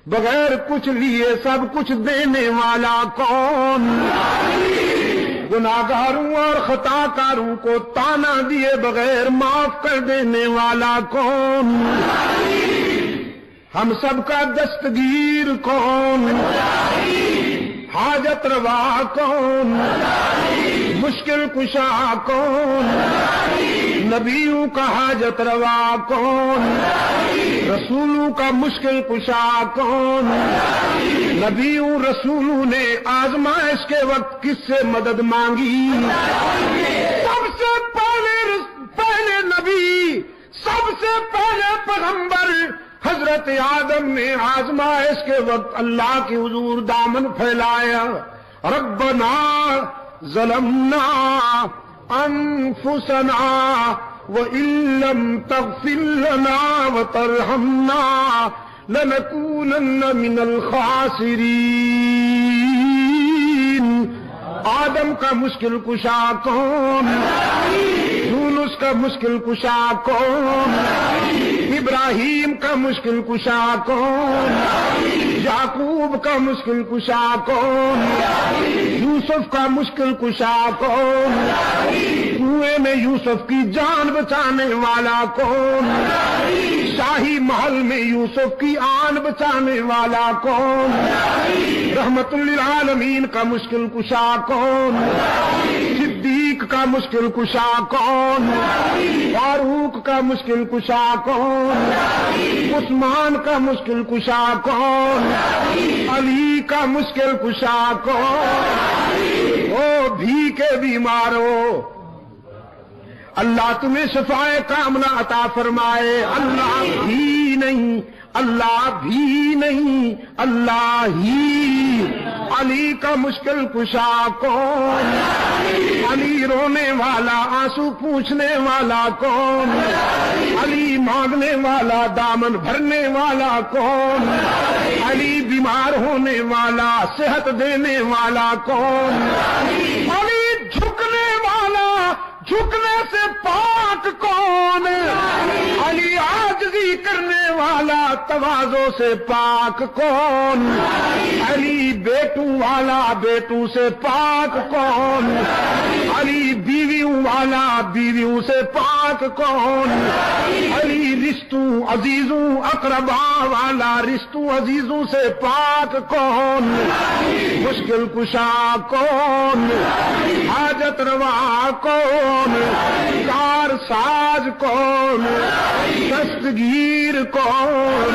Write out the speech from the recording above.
بغیر کچھ لیے سب کچھ دینے والا کون؟ گناہگاروں اور خطا کاروں کو تانا دیے بغیر معاف کر دینے والا کون؟ ہم سب کا دستگیر کون؟ حاجت روا کون؟ مشکل کشا کون؟ نبیوں کا حاجت روا کون؟ رسولوں کا مشکل کشا کون؟ نبیوں رسولوں نے آزمائش کے وقت کس سے مدد مانگی؟ سب سے پہلے نبی، سب سے پہلے پیغمبر حضرت آدم نے آزمائش کے وقت اللہ کے حضور دامن پھیلایا، ربنا ظلمنا انفسنا وَإِن لَّمْ تَغْفِرْ لَنَا وَتَرْحَمْنَا لَنَكُونَنَّ مِنَ الْخَاسِرِينَ۔ آدم کا مشکل کشا کون؟ یونس کا مشکل کشا کون؟ ابراہیم کا مشکل کشا کون؟ یعقوب کا مشکل کشا کون؟ یوسف کا مشکل کشا کون؟ کنویں میں یوسف کی جان بچانے والا کون؟ شاہی محل میں یوسف کی آن بچانے والا کون؟ رحمت للعالمین کا مشکل کشا کون؟ صدیق کا مشکل کشا کون؟ فاروق کا مشکل کشا کون؟ عثمان کا مشکل کشا کون؟ علی کا مشکل کشا کون؟ او بھی کے بیمارو، اللہ تمہیں شفائے کاملہ عطا فرمائے۔ اللہ بھی نہیں، اللہ بھی نہیں، اللہ ہی۔ علی کا مشکل کشا کون؟ علی رونے والا، آنسو پوچھنے والا کون؟ علی مانگنے والا، دامن بھرنے والا کون؟ علی بیمار ہونے والا، صحت دینے والا کون؟ علی جھکنے والا، جھکنے سے پاک کون؟ علی عاجزی کرنے والا، تواضع سے پاک کون؟ علی بیٹوں والا، بیٹوں سے پاک کون؟ علی بیویوں والا، بیویوں سے پاک کون؟ علی رشتوں عزیزوں اقربا والا، رشتوں عزیزوں سے پاک کون؟ مشکل کشا کون؟ حاجت روا کون؟ کار ساز کون؟ دستگیر کون؟